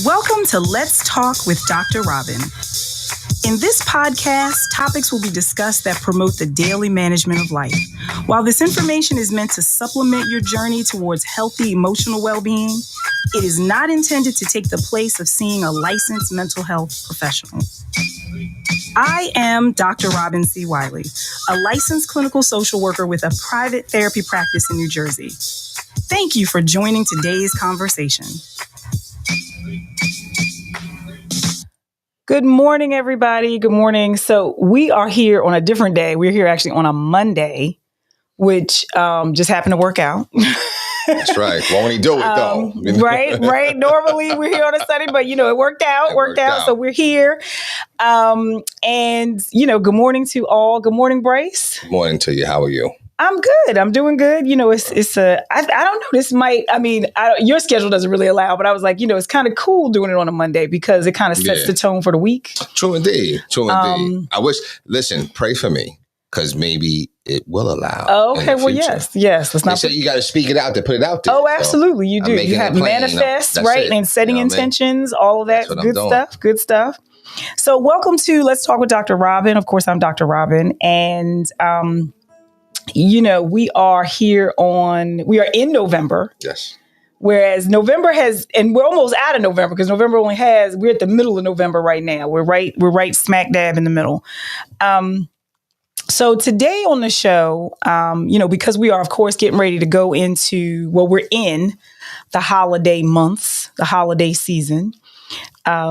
Welcome to Let's Talk with Dr. Robin. In this podcast, topics will be discussed that promote the daily management of life. While this information is meant to supplement your journey towards healthy emotional well-being, it is not intended to take the place of seeing a licensed mental health professional. I am Dr. Robin C. Wiley, a licensed clinical social worker with a private therapy practice in New Jersey. Thank you for joining today's conversation. Good morning, everybody. Good morning. So we are here on a different day. We're here actually on a Monday, which just happened to work out. That's right. Won't he do it though? Right. Normally we're here on a Sunday, but it worked out. So we're here. And good morning to all. Good morning, Bryce. Good morning to you. How are you? I'm good. I'm doing good. I don't know. This might, your schedule doesn't really allow, but I was like, it's kind of cool doing it on a Monday because it kind of sets the tone for the week. True indeed. Listen, pray for me because maybe it will allow. Oh, okay. Well, yes. Let's not. They say you got to speak it out to put it out there. Oh, absolutely. You do. You have manifest, right? And setting intentions, all of that good stuff. So welcome to Let's Talk with Dr. Robin. Of course, I'm Dr. Robin. And, we are in November. Yes. Whereas November and we're almost out of November because November we're at the middle of November right now. We're right smack dab in the middle. So today on the show, because we are, of course, getting ready to go into, we're in the holiday months, the holiday season,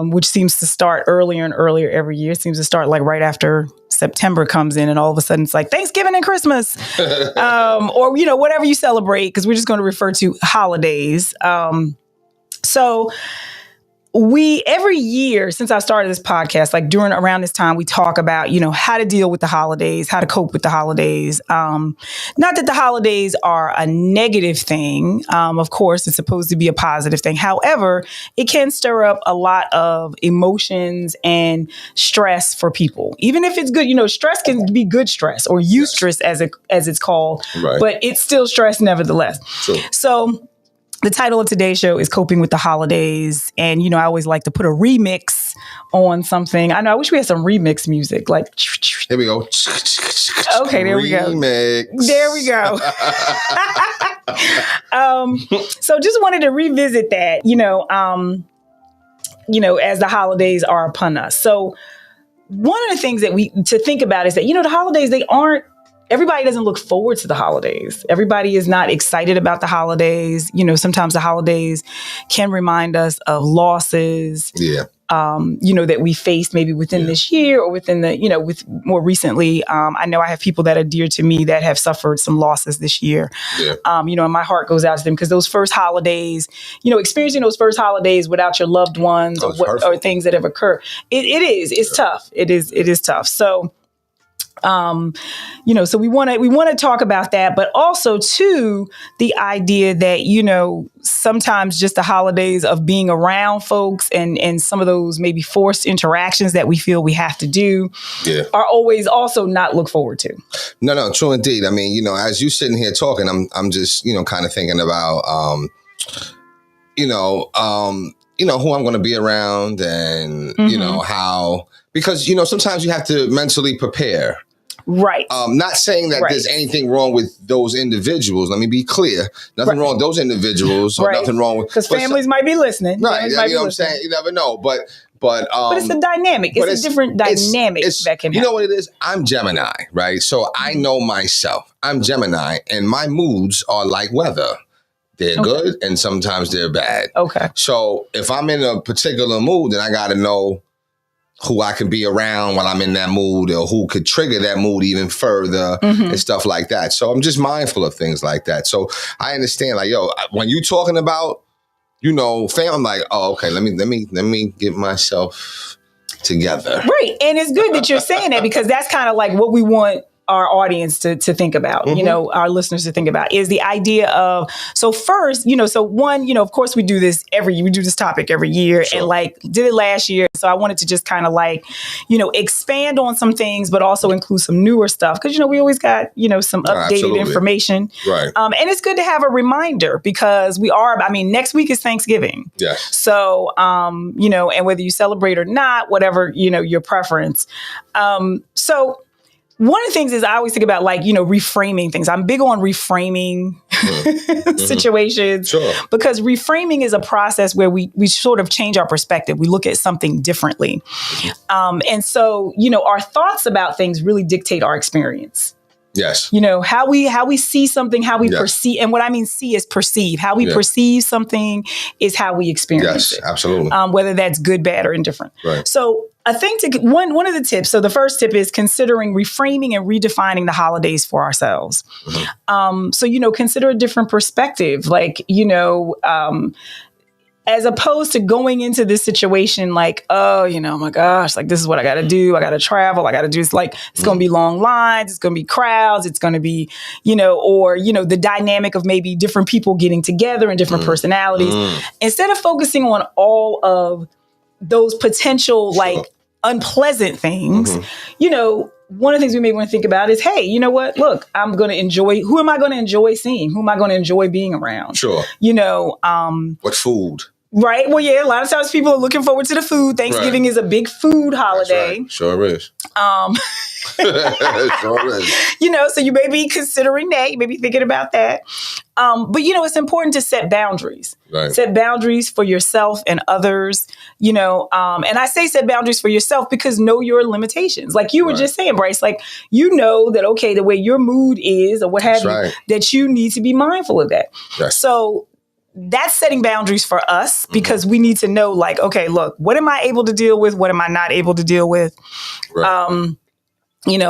which seems to start earlier and earlier every year. It seems to start like right after September comes in and all of a sudden it's like Thanksgiving and Christmas or, whatever you celebrate, because we're just going to refer to holidays. So every year since I started this podcast, like around this time, we talk about, how to deal with the holidays, how to cope with the holidays. Not that the holidays are a negative thing. Of course, it's supposed to be a positive thing. However, it can stir up a lot of emotions and stress for people. Even if it's good, stress can be good stress or eustress as it's called, right. But it's still stress nevertheless. Sure. So the title of today's show is Coping with the Holidays. And, I always like to put a remix on something. I know, I wish we had some remix music. Like, here we go. Okay, there we go. Remix. There we go. So just wanted to revisit that, as the holidays are upon us. So one of the things to think about is that, the holidays, everybody doesn't look forward to the holidays. Everybody is not excited about the holidays. Sometimes the holidays can remind us of losses, that we faced maybe within this year or within with more recently. I know I have people that are dear to me that have suffered some losses this year. Yeah. And my heart goes out to them because those first holidays, experiencing those first holidays without your loved ones or things that have occurred, it's tough. It is tough. So, so we want to talk about that, but also too, the idea that, sometimes just the holidays of being around folks and some of those maybe forced interactions that we feel we have to do are always also not look forward to. No, true indeed. As you sitting here talking, I'm just, kind of thinking about, who I'm going to be around and, how, because, sometimes you have to mentally prepare. Right. Not saying that there's anything wrong with those individuals. Let me be clear. Nothing wrong with those individuals. Or nothing wrong with... Because families might be listening. Right. You know what I'm saying? You never know. But it's a dynamic. It's a different dynamic that can happen. You know what it is? I'm Gemini, right? So I know myself. I'm Gemini, and my moods are like weather. They're good, and sometimes they're bad. Okay. So if I'm in a particular mood, then I got to know who I can be around when I'm in that mood or who could trigger that mood even further and stuff like that. So I'm just mindful of things like that. So I understand, like, when you talking about, fam, I'm like, oh, okay, let me get myself together. Right. And it's good that you're saying that because that's kind of like what we want our audience to think about, our listeners to think about is the idea of, so first, so one, of course we do this topic every year and like did it last year. So I wanted to just kind of like, expand on some things, but also include some newer stuff. Cause we always got, some updated information. Right. And it's good to have a reminder because next week is Thanksgiving. Yes. So, and whether you celebrate or not, whatever, your preference. So one of the things is I always think about reframing things. I'm big on reframing situations because reframing is a process where we sort of change our perspective. We look at something differently. And so, our thoughts about things really dictate our experience. Yes. How we see something, how we perceive. And what I mean see is perceive. How we perceive something is how we experience it. Yes, absolutely. Whether that's good, bad, or indifferent. Right. So I think one of the tips, so the first tip is considering reframing and redefining the holidays for ourselves. So, consider a different perspective. As opposed to going into this situation like, oh, my gosh, like this is what I got to do. I got to travel. I got to do this. Like it's going to be long lines. It's going to be crowds. It's going to be, the dynamic of maybe different people getting together and different personalities. Instead of focusing on all of those potential unpleasant things, one of the things we may want to think about is, hey, you know what? Look, who am I going to enjoy seeing? Who am I going to enjoy being around? Sure. What food? Right. Well, yeah, a lot of times people are looking forward to the food. Thanksgiving is a big food holiday. Right. Sure is. Sure is. So you may be considering that. You may be thinking about that. But, it's important to set boundaries. Right. Set boundaries for yourself and others, and I say set boundaries for yourself because know your limitations. Like you were just saying, Bryce, that, okay, the way your mood is or what have you, that you need to be mindful of that. Right. So that's setting boundaries for us because we need to know okay, look, what am I able to deal with? What am I not able to deal with? Right.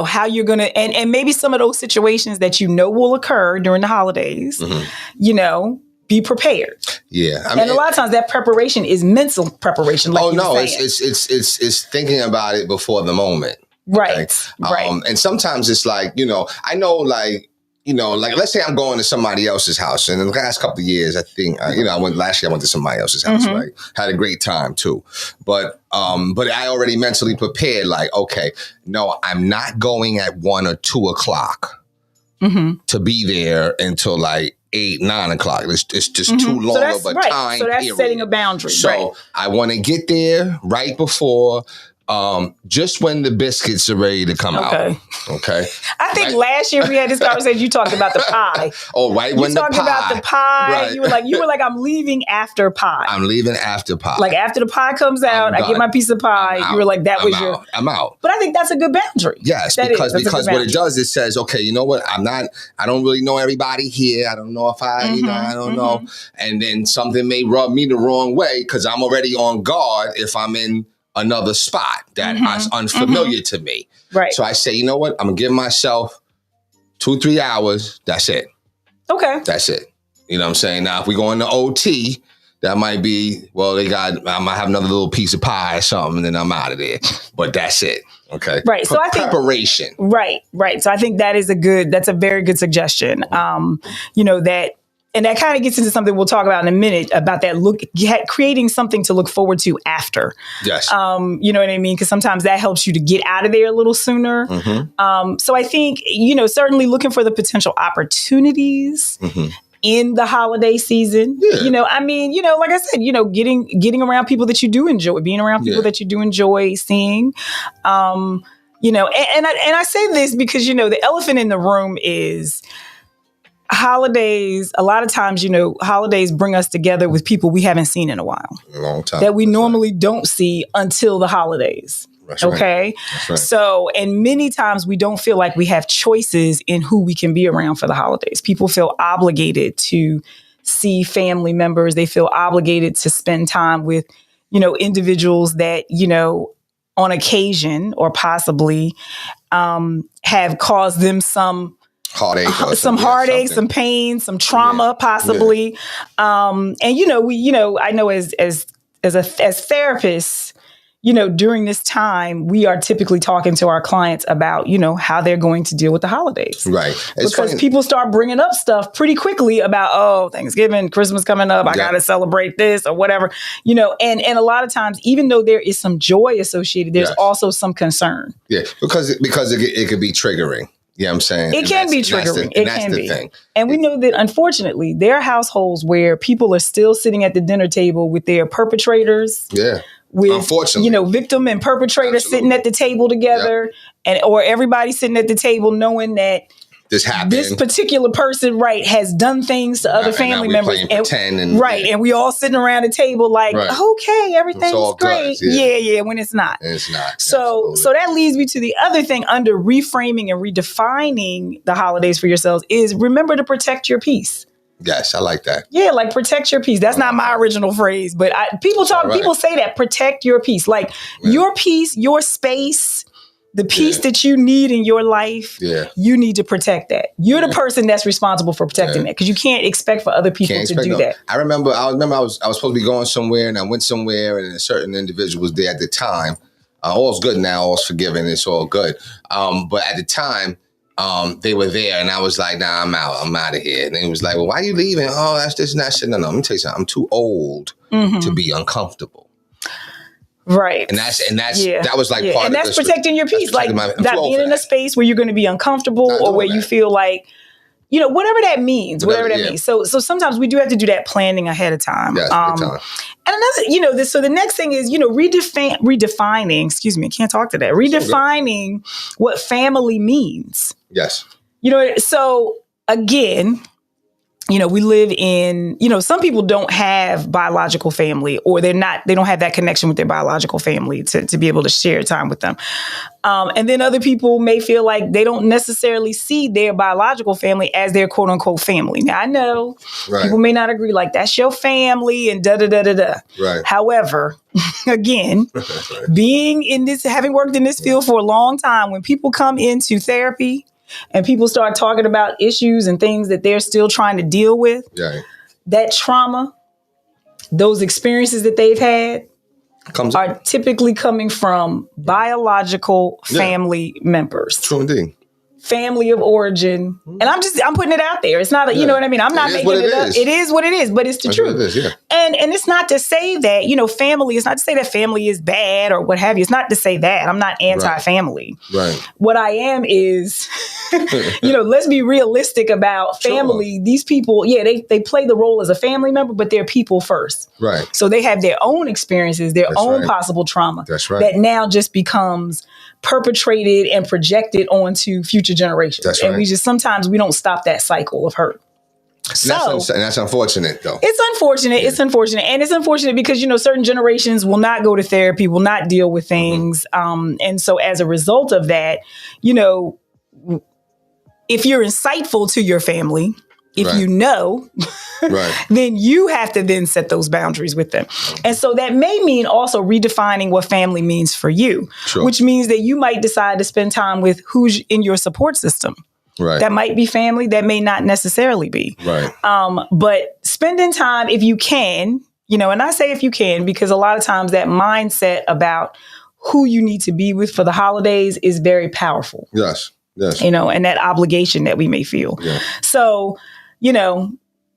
How you're going to, and maybe some of those situations that will occur during the holidays, be prepared. Yeah. And a lot of times that preparation is mental prepreparation. Like it's thinking about it before the moment. Right. Okay? Right. And sometimes it's I know let's say I'm going to somebody else's house. And in the last couple of years, I think, last year I went to somebody else's house, right? Had a great time too. But I already mentally prepared, okay, no, I'm not going at 1 or 2 o'clock to be there until 8, 9 o'clock. It's just too long of a time. So that's period. setting a boundary. So I want to get there right before just when the biscuits are ready to come out. Okay. I think last year we had this conversation. You talked about the pie. When the pie. You talked about the pie. Right. You were like, I'm leaving after pie. I'm leaving after pie. After the pie comes out, I get my piece of pie. You were like, I'm out. But I think that's a good boundary. Yes, because what it does, it says, okay, you know what? I don't really know everybody here. I don't know if I don't know. And then something may rub me the wrong way because I'm already on guard if I'm in another spot that is unfamiliar to me. Right. So I say, you know what? I'm going to give myself 2-3 hours. That's it. Okay. That's it. You know what I'm saying? Now, if we go into OT, that might be, I might have another little piece of pie or something, and then I'm out of there. But that's it. Okay. Right. So I think preparation. Right. So I think that's a very good suggestion. And that kind of gets into something we'll talk about in a minute about that creating something to look forward to after. Yes. You know what I mean? Because sometimes that helps you to get out of there a little sooner. So I think, certainly looking for the potential opportunities in the holiday season. Yeah. Like I said, getting around people that you do enjoy, being around people that you do enjoy seeing. And I say this because, the elephant in the room is holidays. A lot of times, holidays bring us together with people we haven't seen in a while. A long time. That we normally don't see until the holidays. That's okay. Right. That's right. So, and many times we don't feel like we have choices in who we can be around for the holidays. People feel obligated to see family members. They feel obligated to spend time with, individuals that, on occasion or possibly have caused them some heartache, some pain, some trauma, possibly. And I know as therapists, during this time, we are typically talking to our clients about, how they're going to deal with the holidays. Right. Because people start bringing up stuff pretty quickly about, Thanksgiving, Christmas coming up, I got to celebrate this or whatever, and a lot of times, even though there is some joy associated, there's also some concern. Yeah, because it could be triggering. Yeah, I'm saying it can be triggering. It can be. And we know that, unfortunately, there are households where people are still sitting at the dinner table with their perpetrators. Yeah. With, unfortunately, victim and perpetrator sitting at the table together, or everybody sitting at the table knowing that this happened. This particular person, has done things to other family members, and we all sitting around the table like, okay, everything's great. Yeah, when it's not. It's not. So that leads me to the other thing under reframing and redefining the holidays for yourselves is remember to protect your peace. Yes, I like that. Yeah, like protect your peace. That's not my original phrase, but people say that, protect your peace. Like your peace, your space, the peace that you need in your life, you need to protect that. You're the person that's responsible for protecting that, because you can't expect for other people to do that. I remember I was supposed to be going somewhere, and I went somewhere, and a certain individual was there at the time. All's good now, all's forgiven, it's all good. But at the time, they were there, and I was like, nah, I'm out of here. And he was like, well, why are you leaving? Oh, that's this and that shit. No, let me tell you something. I'm too old to be uncomfortable. Right. And that was like part of and that's protecting your peace. Like not being in a space where you're going to be uncomfortable or where you feel like, whatever that means, whatever that means. So sometimes we do have to do that planning ahead of time. Yes, and another, so the next thing is, redefining, excuse me, I can't talk to that. Redefining what family means. Yes. So again, we live in, some people don't have biological family, or they don't have that connection with their biological family to be able to share time with them. And then other people may feel like they don't necessarily see their biological family as their quote unquote family. Now I know people may not agree, like that's your family and da da da da da. Right. However, again, being in this, having worked in this field for a long time, when people come into therapy and people start talking about issues and things that they're still trying to deal with, that trauma, those experiences that they've had are typically coming from biological family members. True indeed. Family of origin. And I'm putting it out there. It's not, you know what I mean? I'm not making it up. It is what it is, but it's the truth. And it's not to say that, family, it's not to say that family is bad or what have you. It's not to say that. I'm not anti-family. Right. What I am is, let's be realistic about family. Sure. These people, they play the role as a family member, but they're people first. Right. So they have their own experiences, their own possible trauma. That's right. That now just becomes perpetrated and projected onto future generations. That's right. And sometimes we don't stop that cycle of hurt. And that's unfortunate, though. It's unfortunate. Yeah. It's unfortunate. And it's unfortunate because, certain generations will not go to therapy, will not deal with things. And so as a result of that, if you're insightful to your family, if then you have to then set those boundaries with them. And so that may mean also redefining what family means for you, which means that you might decide to spend time with who's in your support system. Right. That might be family, that may not necessarily be. Right. But spending time, if you can, and I say if you can, because a lot of times that mindset about who you need to be with for the holidays is very powerful. Yes. Yes. And that obligation that we may feel. Yeah. So,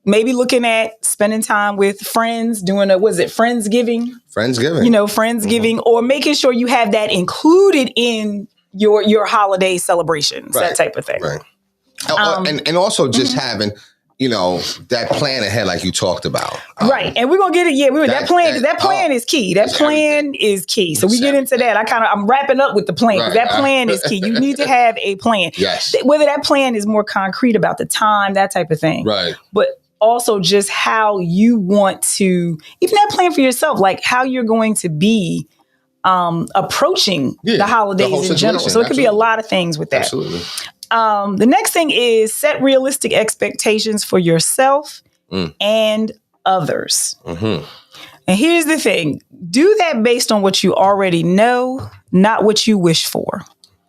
maybe looking at spending time with friends, doing Friendsgiving? Friendsgiving. Friendsgiving, or making sure you have that included in your holiday celebrations, that type of thing. Right. And also just having, that plan ahead, like you talked about. Right. And we're going to get it. Yeah. That plan is key. That plan is key. So we get into that. I'm wrapping up with the plan. Right. That plan is key. You need to have a plan. Yes. Whether that plan is more concrete about the time, that type of thing. Right. But also just how you want to, even that plan for yourself, like how you're going to be approaching the holidays in general. So it could be a lot of things with that. Absolutely. The next thing is set realistic expectations for yourself and others. Mm-hmm. And here's the thing. Do that based on what you already know, not what you wish for.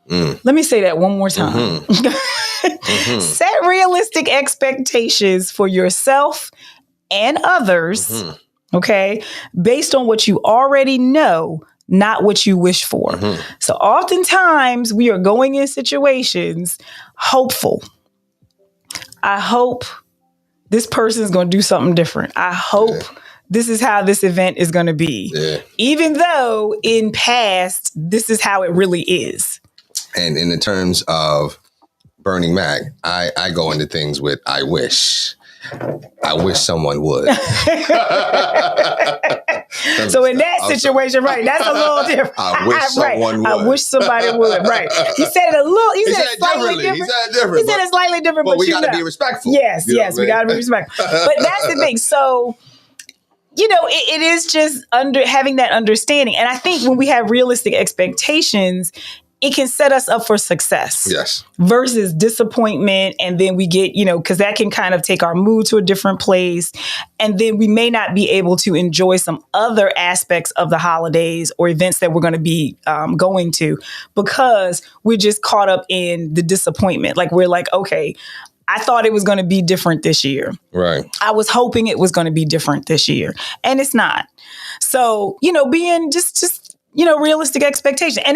Let me say that one more time. Mm-hmm. Set realistic expectations for yourself and others, okay, based on what you already know, not what you wish for. So oftentimes we are going in situations hopeful. I hope this person is going to do something different. I hope this is how this event is going to be. Even though in past, this is how it really is. And in the terms of Bernie Mac, I go into things with I wish someone would. So in that situation, right, that's a little different. I wish someone would. I wish somebody would, right. He said it slightly different. He said it different. He said it slightly different, but we got to be respectful. Yes, we got to be respectful. But that's the thing. So, it is just having that understanding. And I think when we have realistic expectations, it can set us up for success. Yes. Versus disappointment. And then we get, because that can kind of take our mood to a different place. And then we may not be able to enjoy some other aspects of the holidays or events that we're going to be going to because we're just caught up in the disappointment. Like we're like, okay, I thought it was going to be different this year. Right. I was hoping it was going to be different this year. And it's not. So, being just realistic expectations. And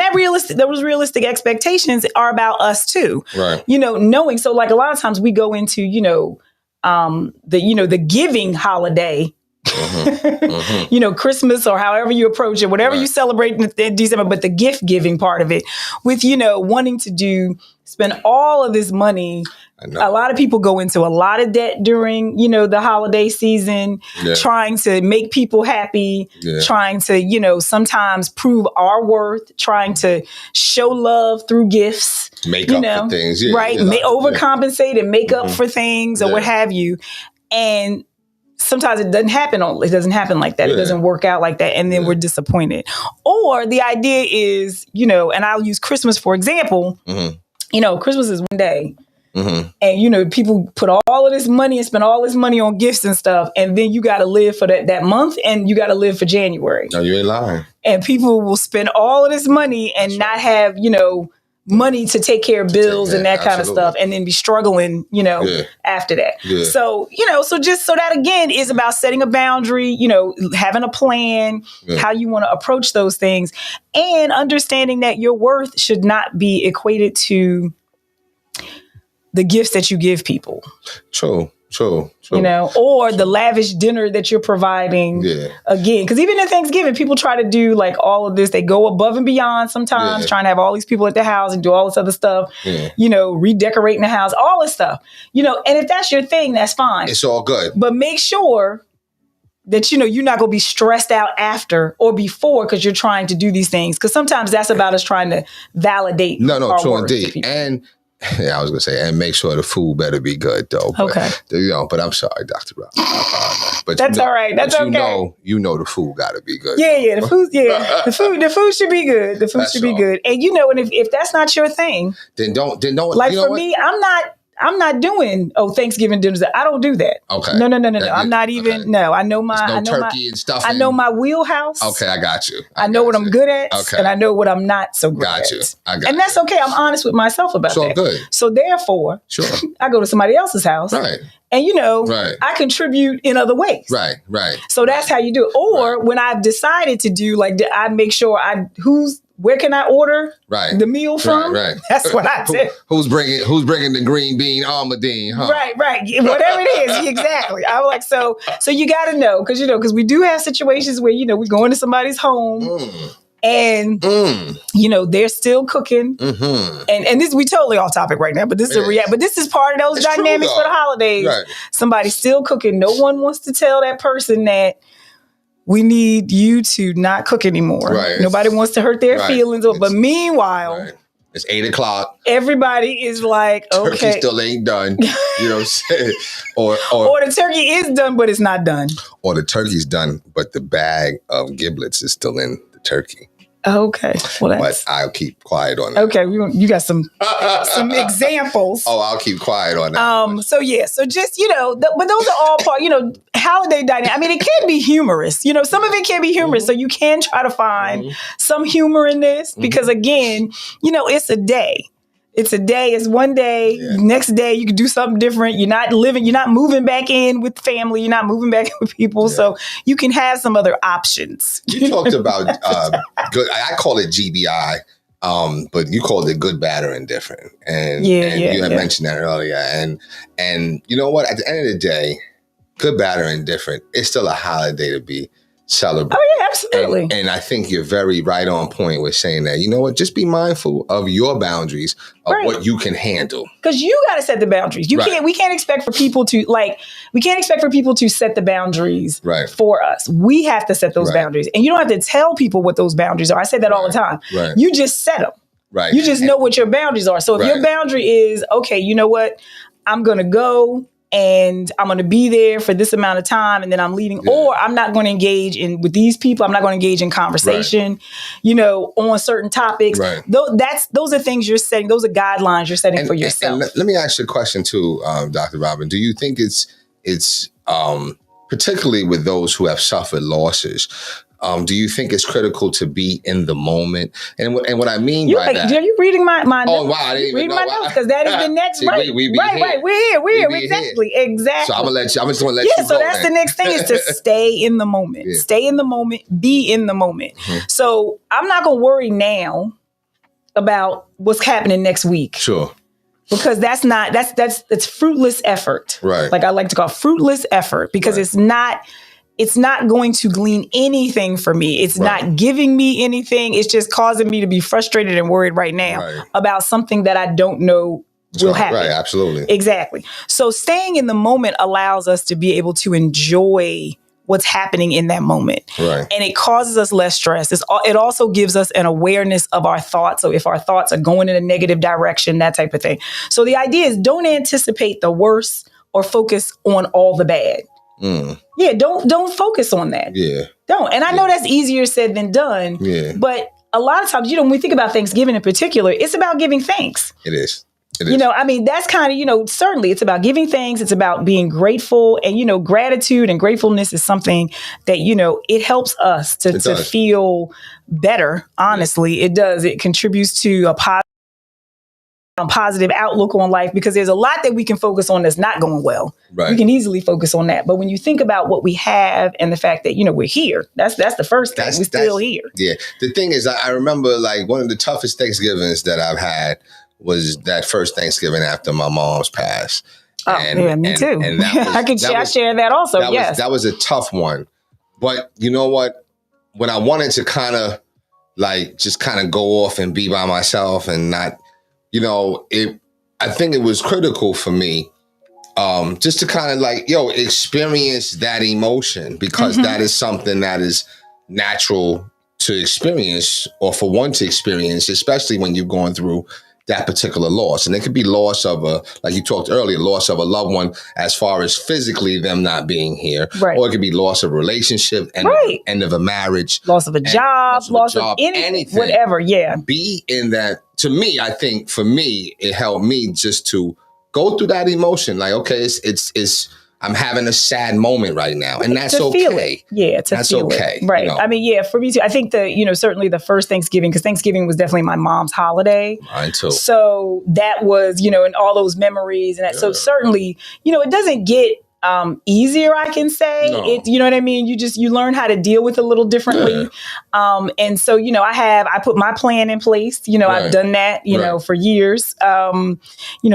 those realistic expectations are about us too. Right. Knowing. So like a lot of times we go into, the giving holiday, Christmas or however you approach it, whatever you celebrate in December, but the gift giving part of it with, wanting to spend all of this money. A lot of people go into a lot of debt during, the holiday season, trying to make people happy, trying to, sometimes prove our worth, trying to show love through gifts. Make up for things. Right. Overcompensate and make up for things or what have you. And sometimes it doesn't happen. It doesn't happen like that. It doesn't work out like that. And then we're disappointed. Or the idea is, and I'll use Christmas, for example, Christmas is one day. And, people put all of this money and spend all this money on gifts and stuff. And then you got to live for that month and you got to live for January. No, you ain't lying. And people will spend all of this money and not have, money to take care of bills and that kind of stuff. And then be struggling, after that. Yeah. So, so that again is about setting a boundary, having a plan, how you want to approach those things and understanding that your worth should not be equated to the gifts that you give people. True. Or the lavish dinner that you're providing. Again, because even in Thanksgiving, people try to do like all of this. They go above and beyond sometimes, trying to have all these people at the house and do all this other stuff, redecorating the house, all this stuff, and if that's your thing, that's fine. It's all good. But make sure that, you're not going to be stressed out after or before because you're trying to do these things. Because sometimes that's about us trying to validate. No, true indeed. And I was going to say, and make sure the food better be good, though. But, but I'm sorry, Dr. Rob. But that's all right. That's okay. You know the food got to be good. Yeah, the food. Yeah, the food should be good. The food should be good. And and if that's not your thing, then don't. Like for me, I'm not doing Thanksgiving dinners. I don't do that. Okay. No. I'm not even. Okay. No, I know my. There's no turkey and stuff. I know my wheelhouse. Okay, I got you. I know what I'm good at. Okay. And I know what I'm not so good at. I got you. And that's okay. I'm honest with myself about that. Good. So therefore, I go to somebody else's house. Right. And I contribute in other ways. Right. So that's how you do it. Or when I've decided to do, I make sure where can I order the meal from? Right. That's what I do. Who's bringing the green bean almondine? Huh? Right. Whatever it is, exactly. I'm like, so you got to know because we do have situations where we go into somebody's home. And they're still cooking, and this we totally off topic right now. But this is a reality. But this is part of those dynamics for the holidays. Right. Somebody's still cooking. No one wants to tell that person that we need you to not cook anymore. Right. Nobody wants to hurt their feelings. But meanwhile, it's 8:00. Everybody is like, okay, turkey still ain't done. You know what I'm saying? Or the turkey is done, but it's not done. Or the turkey's done, but the bag of giblets is still in the turkey. Okay. Well, but I'll keep quiet on that. Okay. You got some examples. Oh, I'll keep quiet on that. So just, but those are all part, holiday dining. I mean, it can be humorous. Some of it can be humorous. So you can try to find some humor in this because again, it's a day. It's a day. It's one day. Yeah. Next day, you can do something different. You're not moving back in with family. You're not moving back in with people. Yeah. So you can have some other options. You talked about good. I call it GBI, but you called it good, bad, or indifferent. And you had mentioned that earlier. And you know what? At the end of the day, good, bad, or indifferent, it's still a holiday to be celebrate. Oh, yeah, absolutely. And I think you're very right on point with saying that, you know what, just be mindful of your boundaries of what you can handle. Because you got to set the boundaries. We can't expect for people to set the boundaries for us. We have to set those boundaries. And you don't have to tell people what those boundaries are. I say that all the time. Right. You just set them. Right. You just know what your boundaries are. So if your boundary is, okay, you know what, I'm going to go and I'm going to be there for this amount of time and then I'm leaving, or I'm not going to engage with these people. I'm not going to engage in conversation, on certain topics. Right. Those are things you're setting. Those are guidelines you're setting for yourself. And let me ask you a question too, Dr. Robin. Do you think it's particularly with those who have suffered losses, do you think it's critical to be in the moment? And what I mean by that... Are you reading my notes? Oh, wow. I didn't even know. Notes, because that is the next... See, right. We're here. Exactly. So I'm just going to let you go. So that's the next thing is to stay in the moment. Yeah. Stay in the moment. Be in the moment. Mm-hmm. So I'm not going to worry now about what's happening next week. Sure. Because that's fruitless effort. Right. Like I like to call fruitless effort because it's not going to glean anything for me. It's not giving me anything. It's just causing me to be frustrated and worried right now about something that I don't know will happen. Right, absolutely. Exactly. So staying in the moment allows us to be able to enjoy what's happening in that moment. Right. And it causes us less stress. It also gives us an awareness of our thoughts. So if our thoughts are going in a negative direction, that type of thing. So the idea is don't anticipate the worst or focus on all the bad. Yeah, don't focus on that. Yeah. Don't. And I know that's easier said than done. Yeah. But a lot of times, when we think about Thanksgiving in particular, it's about giving thanks. It is. That's kind of, certainly it's about giving thanks. It's about being grateful. And, gratitude and gratefulness is something that, it helps us to feel better. Honestly, it does. It contributes to a positive outlook on life because there's a lot that we can focus on that's not going well. Right. We can easily focus on that. But when you think about what we have and the fact that, we're here, that's the first thing. We're still here. Yeah. The thing is, I remember one of the toughest Thanksgivings that I've had was that first Thanksgiving after my mom's passed. Me too. And I share that also. That was a tough one. But you know what? When I wanted to kind of just go off and be by myself and not, I think it was critical for me just to kind of experience that emotion because that is something that is natural to experience or for one to experience, especially when you're going through that particular loss. And it could be loss of like you talked earlier, loss of a loved one as far as physically them not being here. Right. Or it could be loss of a relationship and end of a marriage. Loss of a job, loss of anything, whatever. Yeah. Be in that. To me, I think for me, it helped me just to go through that emotion. Okay, it's I'm having a sad moment right now, and that's okay. Feel it. Yeah, that's feel okay. It. Right. I mean, for me too. I think certainly the first Thanksgiving, because Thanksgiving was definitely my mom's holiday. Mine too. So that was, and all those memories and that. Yeah. So certainly, it doesn't get easier, I can say. No. It, you know what I mean? You learn how to deal with it a little differently. Yeah. And so, I put my plan in place. I've done that, for years,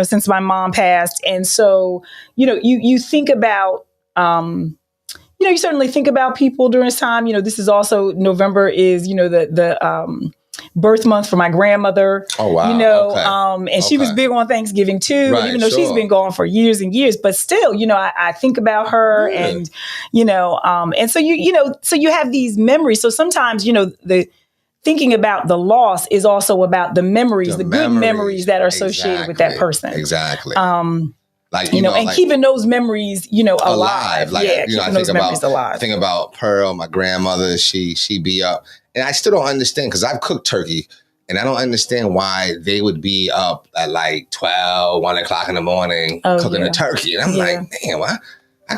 since my mom passed. And so, you think about, you certainly think about people during this time. This is also November is, the birth month for my grandmother. Oh, wow. And she was big on Thanksgiving too. Right, even though she's been gone for years and years, but still, I think about her and, and so so you have these memories. So sometimes, the thinking about the loss is also about the memories, the good memories that are associated with that person. Exactly. Keeping those memories, alive. I think about Pearl, my grandmother, she be up. And I still don't understand because I've cooked turkey and I don't understand why they would be up at 12, 1 o'clock in the morning cooking a turkey. And I'm like, damn, I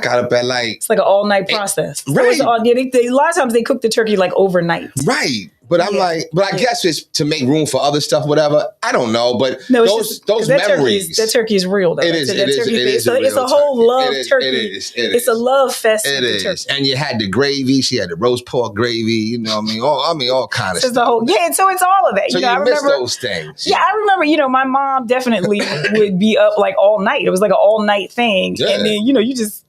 got up at It's like an all-night process. Right. So a lot of times they cook the turkey overnight. Right. But I'm like, but I guess it's to make room for other stuff, whatever. I don't know, but no, those memories. That turkey is real, though. It is. It's a whole love turkey. It is. It's a love fest. It is. And you had the gravy. She had the roast pork gravy. You know what I mean? All kind of stuff. And so it's all of that. So I miss those things. Yeah, I remember, my mom definitely would be up like all night. It was like an all night thing. Yeah. And then, you just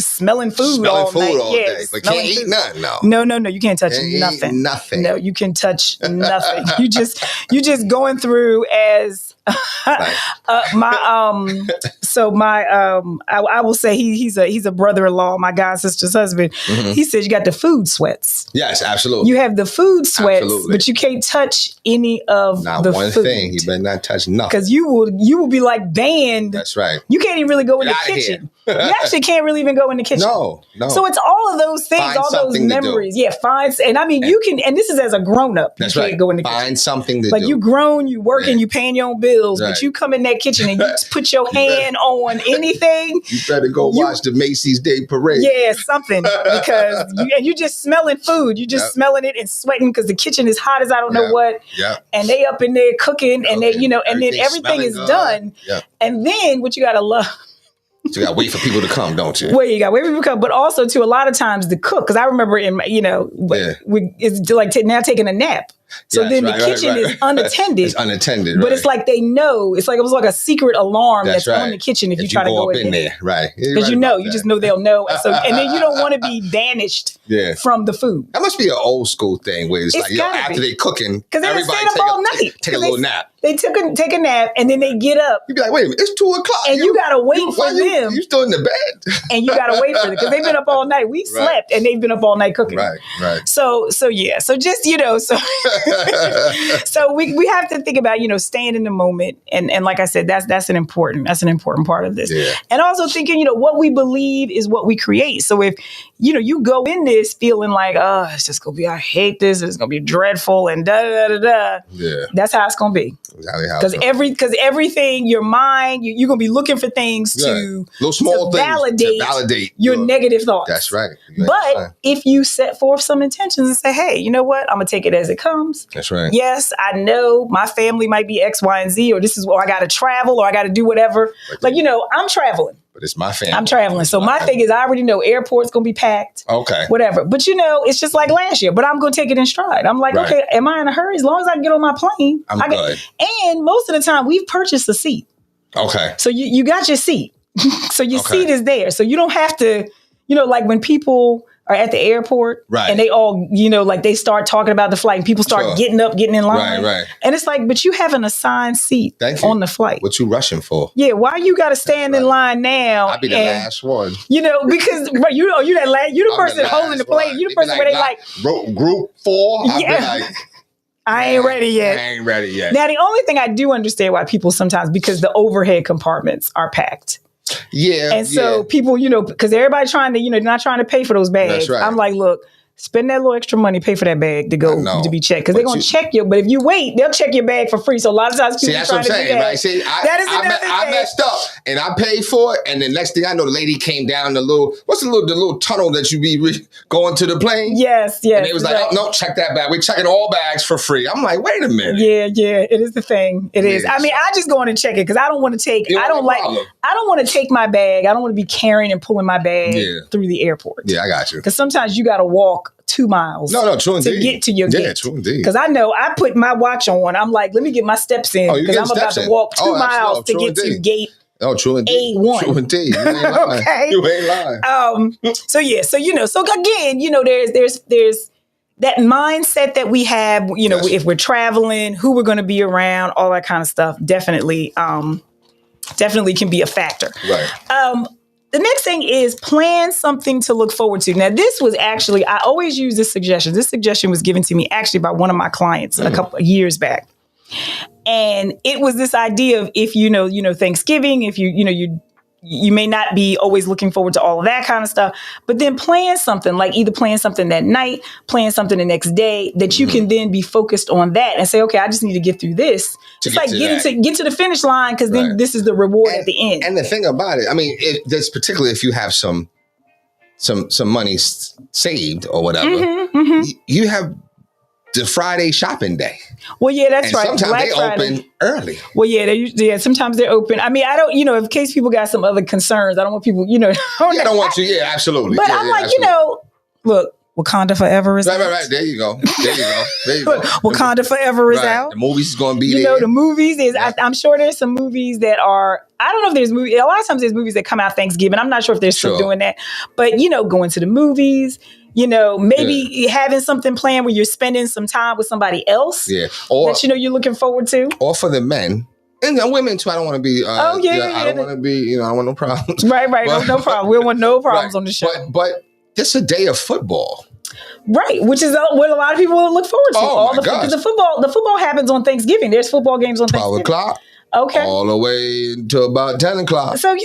smelling food all day. But can't eat nothing, no. No, you can't touch nothing. Nothing. No, you can touch nothing. you just going through as I will say he's a brother-in-law, my god sister's husband. Mm-hmm. He says you got the food sweats. Yes, absolutely. You have the food sweats, but you can't touch any of not the one food. Thing. You better not touch nothing. Because you will be like banned. That's right. You can't even really go in the kitchen. You actually can't really even go in the kitchen. No. So it's all of those things, all those memories. Yeah, you can, and this is as a grown-up. That's right. Go in the kitchen. Find something to do. Like you grown, you working, you paying your own bills, but you come in that kitchen and you put your hand on anything. You better go watch the Macy's Day Parade. Yeah, something, because you just smelling food. You just smelling it and sweating because the kitchen is hot as I don't know what. Yeah. And they up in there cooking, and they, and then everything is done. Yeah. And then what you gotta love. So you got to wait for people to come, don't you? Well, you got to wait for people to come, but also too, a lot of times the cook, because I remember it's like now taking a nap. So then the kitchen is unattended. It's unattended, but it's like they know. It's like it was like a secret alarm that's on the kitchen if you try to go in there. Right? Because you just know they'll know. And then you don't want to be banished from the food. That must be an old school thing where it's like after they cooking, because they everybody stayed up all night. Take a little nap. They take a nap and then they get up. You be like, wait a minute, it's 2:00, and you gotta wait for them. You still in the bed? And you gotta wait for them because they've been up all night. We slept and they've been up all night cooking. Right. So yeah. So just so we have to think about staying in the moment, and like I said, that's an important part of this. Yeah. And also thinking what we believe is what we create. So if you go in this feeling like it's just gonna be, I hate this, it's gonna be dreadful and da da da da. Yeah. That's how it's gonna be. Because everything, your mind, you're gonna be looking for things to validate your negative thoughts. That's right. But if you set forth some intentions and say, hey, you know what? I'm gonna take it as it comes. That's right. Yes, I know my family might be X, Y, and Z, or this is where I gotta travel, or I gotta do whatever. I'm traveling. But it's my family. I'm traveling. So my thing is, I already know airport's going to be packed. Okay. Whatever. But it's just like last year. But I'm going to take it in stride. I'm like, okay, am I in a hurry? As long as I can get on my plane. I'm good. And most of the time, we've purchased a seat. Okay. So you got your seat. So your seat is there. So you don't have to, like when people are at the airport and they all, they start talking about the flight and people start getting in line. Right. And it's like, but you have an assigned seat on the flight. What you rushing for? Yeah, why you got to stand in line now? I'll be the last one. Because you that last, you the person holding the plane. You the person where they like group 4. I ain't ready yet. Now, the only thing I do understand why people sometimes, because the overhead compartments are packed. Yeah. And so people, because everybody trying to, not trying to pay for those bags. That's right. I'm like, look, spend that little extra money, pay for that bag to go to be checked. Because they're going to check you. But if you wait, they'll check your bag for free. So a lot of times people that's what I'm saying, right? See, I messed up and I paid for it. And the next thing I know, the lady came down the little tunnel that you be going to the plane? Yes. And they was like, oh, no, check that bag. We're checking all bags for free. I'm like, wait a minute. Yeah. It is the thing. It is. I mean, I just go in and check it because I don't want to take, I don't want to take my bag. I don't want to be carrying and pulling my bag through the airport. Yeah, I got you. Because sometimes you got to walk 2 miles true to get to your gate. Yeah, true indeed. Because I know I put my watch on. I'm like, let me get my steps in because I'm about to walk 2 miles to get to gate true indeed. A1. True indeed. You ain't lying. Okay. You ain't lying. So again, there's that mindset that we have, if we're traveling, who we're going to be around, all that kind of stuff definitely can be a factor. Right. The next thing is plan something to look forward to. Now, this was actually, I always use this suggestion. This suggestion was given to me actually by one of my clients a couple of years back. And it was this idea of if Thanksgiving, if you may not be always looking forward to all of that kind of stuff, but then plan something, like either plan something that night, plan something the next day that you can then be focused on that and say, okay, I just need to get through this. It's like get to the finish line because then this is the reward at the end. And the thing about it, I mean, that's particularly if you have some some money saved or whatever, you have the Friday shopping day. Well, yeah, that's right. Sometimes Black they Friday. open early. Well, yeah, sometimes they're open. I mean, I don't, in case people got some other concerns, I don't want people, I don't want you. Yeah, absolutely. But I'm like, absolutely. Look, Wakanda Forever is out. Right. There you go. Wakanda Forever is out. The movies is going to be there. The movies is. Yeah. I'm sure there's some movies that are. I don't know if there's movies. A lot of times there's movies that come out Thanksgiving. I'm not sure if they're still doing that. But going to the movies. Maybe having something planned where you're spending some time with somebody else. Yeah. Or that you're looking forward to. Or for the men. And the women too. I don't want to be. I don't want to be. I don't want no problems. Right. But, no problem. We don't want no problems on the show. But it's a day of football. Right, which is what a lot of people look forward to. Oh my gosh. The football happens on Thanksgiving. There's football games on Thanksgiving. 12 o'clock. Okay. All the way to about 10 o'clock. So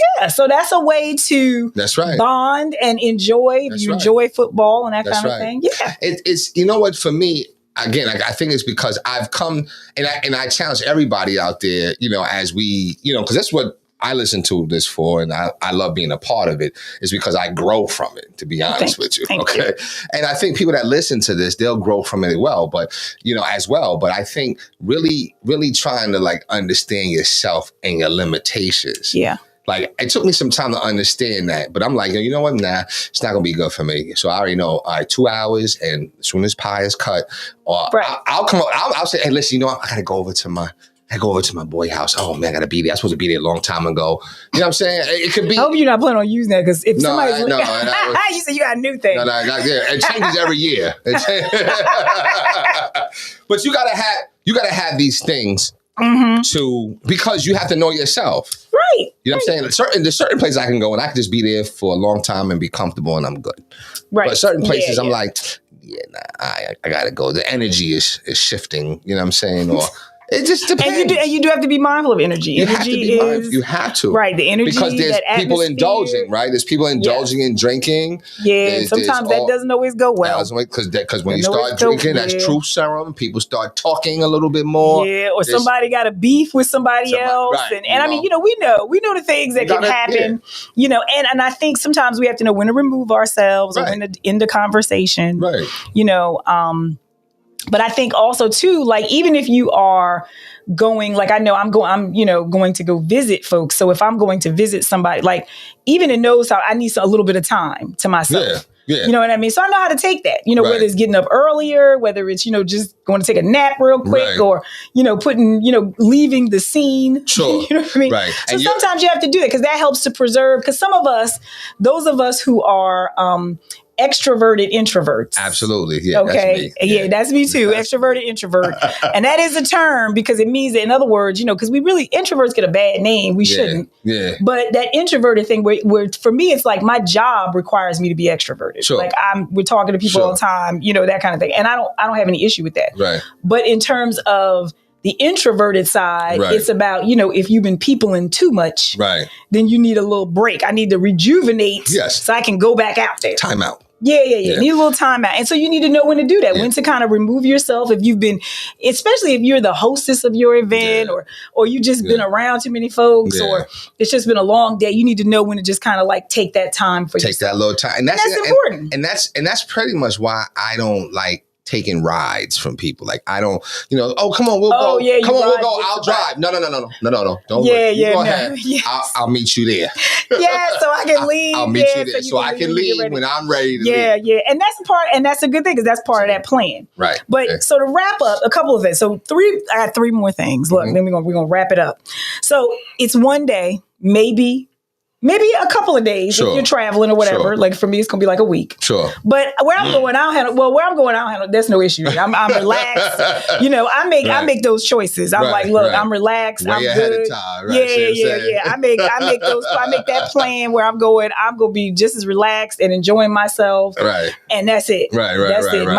that's a way to bond and enjoy. Enjoy football and that kind of thing. Yeah. It's what, for me, again, I think it's because I've come and I challenge everybody out there, as we, because that's what I listen to this for, and I love being a part of it, is because I grow from it, to be honest with you. Thank you. And I think people that listen to this, they'll grow from it as well. But I think really, really trying to understand yourself and your limitations. Yeah. It took me some time to understand that, but I'm like, you know what? Nah, it's not gonna be good for me. So I already know. All right, 2 hours, and as soon as pie is cut, or I'll come up. I'll say, hey, listen, I gotta go over to my boy house. Oh man, I gotta be there. I was supposed to be there a long time ago. You know what I'm saying? It could be. I hope you're not planning on using that, because if somebody's you said you got a new thing. No, it changes every year. But you gotta have these things because you have to know yourself. Right. You know what I'm saying? There's certain places I can go and I can just be there for a long time and be comfortable and I'm good. Right. But certain places I'm like, I gotta go. The energy is shifting. You know what I'm saying? Or it just depends. And you do have to be mindful of energy. You have to be mindful. You have to. Right. The energy, because there's people indulging, right? There's people indulging in drinking. Yeah. Sometimes that doesn't always go well. Because when you start drinking, that's truth serum. People start talking a little bit more. Yeah. Or somebody got a beef with somebody else. Right, and I mean, we know the things that can happen. Yeah. And I think sometimes we have to know when to remove ourselves or when to end the conversation. Right. But I think also too, even if you are going, I know I'm going to go visit folks. So if I'm going to visit somebody, even in those how I need a little bit of time to myself. Yeah. You know what I mean? So I know how to take that, whether it's getting up earlier, whether it's, just going to take a nap real quick or, leaving the scene. Sure. You know what I mean? Right. So sometimes you have to do it because that helps to preserve, because some of us, those of us who are, extroverted introverts. Absolutely. Yeah. Okay. That's me. Yeah, that's me too. Extroverted introvert. And that is a term because it means that, in other words, because we really, introverts get a bad name. We shouldn't. Yeah. But that introverted thing where for me, it's my job requires me to be extroverted. Sure. We're talking to people all the time, that kind of thing. And I don't have any issue with that. Right. But in terms of the introverted side, it's about, if you've been peopling too much, then you need a little break. I need to rejuvenate so I can go back out there. Time out. Yeah. Need a little time out. And so you need to know when to do that, when to kind of remove yourself. If you've been, especially if you're the hostess of your event or you just been around too many folks or it's just been a long day, you need to know when to just kind of take that time for yourself. Take that little time. And that's important. And that's pretty much why I don't like taking rides from people. I don't, oh, come on, we'll go. Yeah, come on, we'll go. I'll drive. No. Don't worry. You go ahead. Yes. I'll meet you there. Yeah, so I can leave. I'll meet you there. So I can leave when I'm ready to leave. Yeah. And that's that's a good thing because that's part of that plan. Right. But so to wrap up, a couple of things. So I got 3 more things. Look, then we're gonna wrap it up. So it's one day, maybe a couple of days if you're traveling or whatever. Sure. For me, it's gonna be a week. Sure. But where I'm going, I'll handle. There's no issue. I'm relaxed. I make those choices. I'm I'm relaxed. Way I'm ahead good. Of time, right? Yeah. I make that plan where I'm going. I'm gonna be just as relaxed and enjoying myself. Right. And that's it. Right. That's it. Right.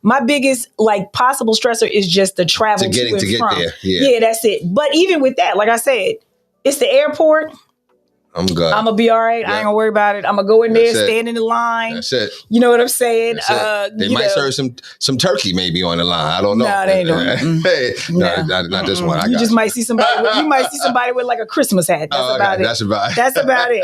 My biggest possible stressor is just the travel to and from. There. Yeah, that's it. But even with that, like I said, it's the airport. I'm good. I'm gonna be all right. I ain't gonna worry about it. I'm gonna go in there, stand in the line. That's it. You know what I'm saying? They might serve some turkey maybe on the line. I don't know. No, they ain't doing not this one. You just might see somebody. You might see somebody with like a Christmas hat. That's about it. That's about it.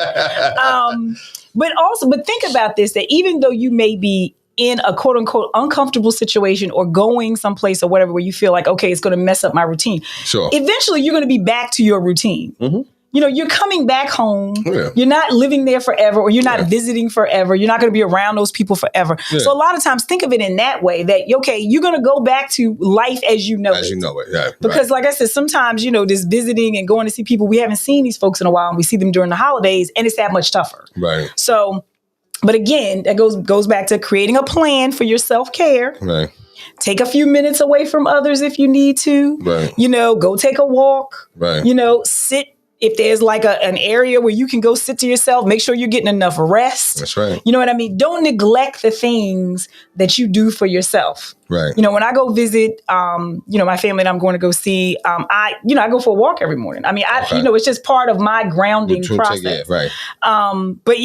But think about this: that even though you may be in a quote unquote uncomfortable situation or going someplace or whatever where you feel like, okay, it's going to mess up my routine. Sure. Eventually, you're going to be back to your routine. Mm-hmm. You know, you're coming back home. Yeah. You're not living there forever, or you're not visiting forever. You're not going to be around those people forever. Yeah. So a lot of times think of it in that way that, okay, you're going to go back to life as you know it. As you know it, yeah. Because like I said, sometimes, this visiting and going to see people, we haven't seen these folks in a while, and we see them during the holidays, and it's that much tougher. Right. So, but again, that goes back to creating a plan for your self-care. Right. Take a few minutes away from others if you need to. Right. Go take a walk. Right. Sit. If there's like an area where you can go sit to yourself, make sure you're getting enough rest. That's right. You know what I mean? Don't neglect the things that you do for yourself. Right. When I go visit, my family that I'm going to go see, I go for a walk every morning. I mean, it's just part of my grounding process. Right. But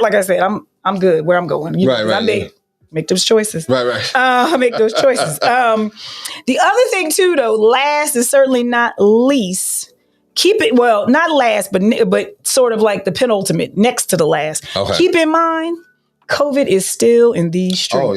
like I said, I'm good where I'm going. Right. Make those choices. Right. Make those choices. The other thing too, though, last is certainly not least. Keep it, well, not last, but sort of like the penultimate, next to the last. Okay. Keep in mind, COVID is still in these streets. Oh,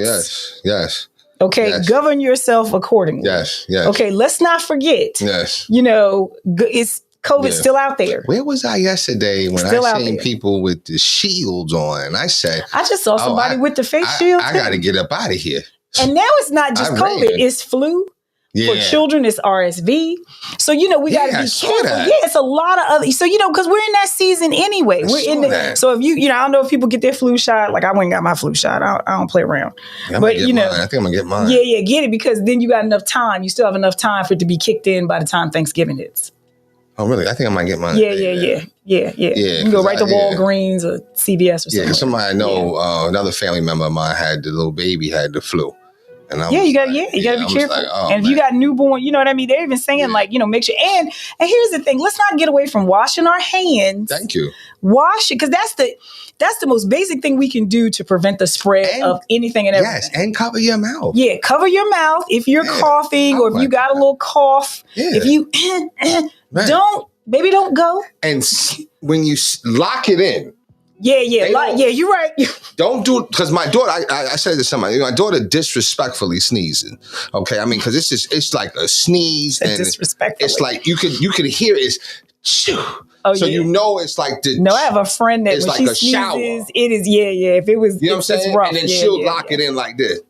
yes. Okay, yes. Govern yourself accordingly. Yes. Okay, let's not forget. Yes. It's COVID still out there. Where was I yesterday when I seen people with the shields on? I said, I just saw somebody with the face shield. I got to get up out of here. And now it's not just COVID, it's flu. Yeah. For children, it's RSV. So, we got to be careful. That. Yeah, it's a lot of other. So, because we're in that season anyway. So if I don't know if people get their flu shot. Like I went and got my flu shot. I don't play around. Yeah, but, I think I'm going to get mine. Yeah, get it because then you got enough time. You still have enough time for it to be kicked in by the time Thanksgiving hits. Oh, really? I think I might get mine. Yeah. You can go right to Walgreens or CVS or something. Yeah, somebody I know, another family member of mine the little baby had the flu. And you gotta be careful. Like, and if you got newborn, you know what I mean? They're even saying make sure. And here's the thing, let's not get away from washing our hands. Thank you. Wash it, because that's the most basic thing we can do to prevent the spread of anything and everything. Yes, and cover your mouth. Yeah, cover your mouth if you're coughing or if you got a little cough. Yeah. If you don't go. And when you lock it in. Yeah, you're right. Don't do it, because my daughter, I said to somebody, my daughter disrespectfully sneezing. Okay, I mean, because it's like a sneeze, and it's like you could hear it's. Oh, so it's like I have a friend that when like she a sneezes, shower. it is If it was, you know what I'm saying, rough. And then she'll lock it in like this.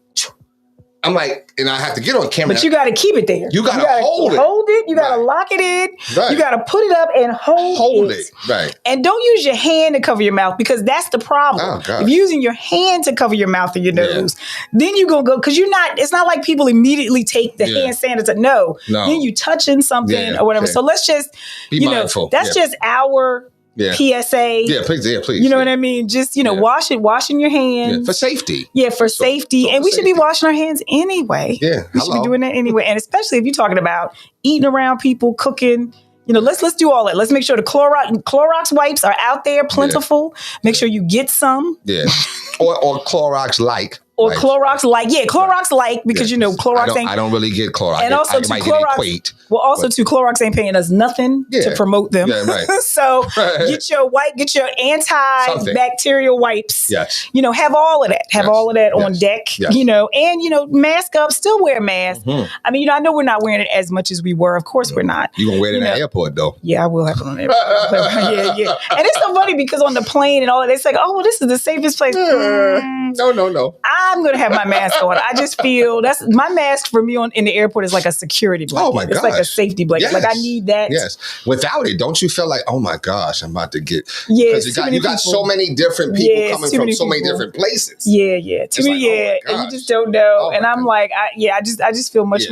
I'm like, and I have to get on camera. But you got to keep it there. You got to hold it. Hold it. You got to lock it in. Right. You got to put it up and hold it. Right. And don't use your hand to cover your mouth, because that's the problem. Oh, God. If you're using your hand to cover your mouth and your nose, then you're going to go, because it's not like people immediately take the hand sanitizer. No. Then you touching something or whatever. So let's just, be mindful. That's just our PSA. Yeah, please. You know what I mean? Just, washing your hands. Yeah, for safety. Yeah, for safety. And we should be washing our hands anyway. Yeah. We should be doing that anyway. And especially if you're talking about eating around people, cooking, let's do all that. Let's make sure the Clorox wipes are out there, plentiful. Make sure you get some. Yeah. Or Clorox-like. Or Clorox-like. Yeah, Clorox-like, because, Clorox ain't... I don't really get Clorox. And also, Clorox... Well, also, Clorox ain't paying us nothing to promote them. Yeah, right. So, get your antibacterial wipes. Yes. Have all of that. Have all of that on deck. Yes. And, mask up. Still wear a mask. Mm-hmm. I mean, I know we're not wearing it as much as we were. Of course we're not. You're going to wear it in the airport, though. Yeah, I will have it on the airport. Yeah. And it's so funny because on the plane and all that, it's like, oh, well, this is the safest place. No. I'm going to have my mask on. I just feel my mask for me in the airport is like a security blanket. Oh my gosh. It's like a safety blanket. Yes. Like I need that. Yes. Without it, don't you feel like, oh my gosh, I'm about to get... Yeah, because you got so many different people coming from so many different places. Yeah. Too many, and you just don't know. And I'm like, I just feel much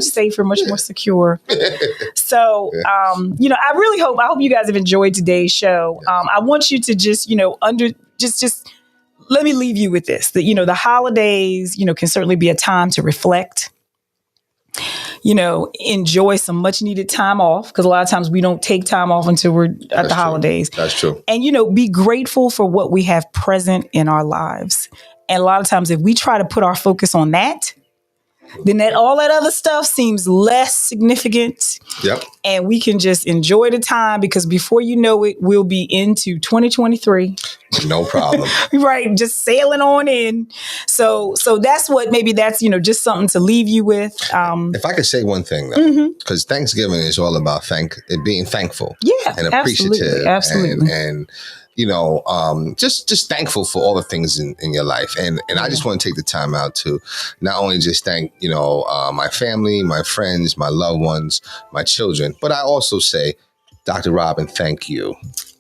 safer, much more secure. So, I hope you guys have enjoyed today's show. I want you to just, just let me leave you with this, that, the holidays, can certainly be a time to reflect, enjoy some much needed time off, because a lot of times we don't take time off until we're at the holidays. That's true. And, be grateful for what we have present in our lives. And a lot of times if we try to put our focus on that, then all that other stuff seems less significant. Yep. And we can just enjoy the time, because before you know it, we'll be into 2023. No problem. Right. Just sailing on in. So that's just something to leave you with. If I could say one thing, though, because Thanksgiving is all about being thankful. Yeah, and appreciative. Absolutely. And just thankful for all the things in your life. And I just want to take the time out to not only just thank, my family, my friends, my loved ones, my children, but I also say, Dr. Robin, thank you.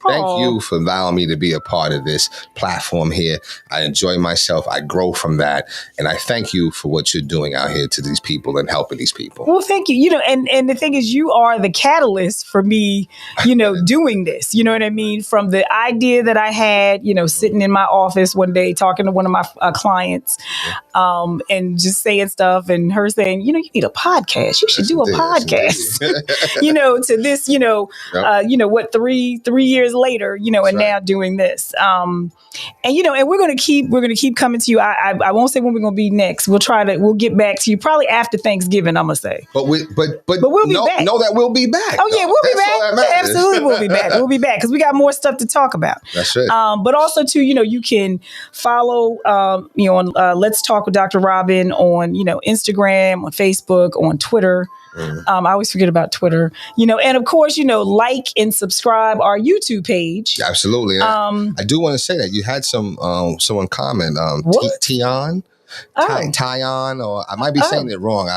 Thank you for allowing me to be a part of this platform here. I enjoy myself. I grow from that. And I thank you for what you're doing out here to these people and helping these people. Well, thank you. And the thing is, you are the catalyst for me, doing this. You know what I mean? From the idea that I had, sitting in my office one day talking to one of my clients and just saying stuff, and her saying, you need a podcast. You should do a podcast. To this, what, 3 years later, and now doing this. And we're going to keep coming to you. I won't say when we're going to be next. We'll get back to you probably after Thanksgiving, I'm going to say. But we'll be back. Know that we'll be back. Oh, yeah, we'll be back. Yeah, absolutely, we'll be back. We'll be back because we got more stuff to talk about. That's it. But also, too, you can follow, on Let's Talk with Dr. Robin on, Instagram, on Facebook, on Twitter. I always forget about Twitter, and of course, like and subscribe our YouTube page. Absolutely. I do want to say that you had someone comment, Tion. Tyon, or I might be saying it wrong.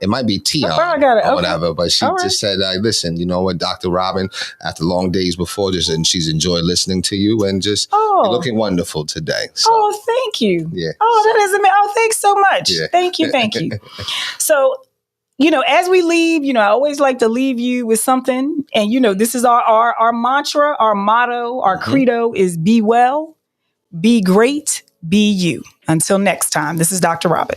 It might be Tion or whatever. But she just said, listen, you know what, Dr. Robin, after long days before this, and she's enjoyed listening to you, and just you're looking wonderful today. So, thank you. Yeah. That is amazing. Thanks so much. Yeah. Thank you. So, as we leave, I always like to leave you with something. And, this is our mantra, our motto, our credo is be well, be great, be you. Until next time, this is Dr. Robin.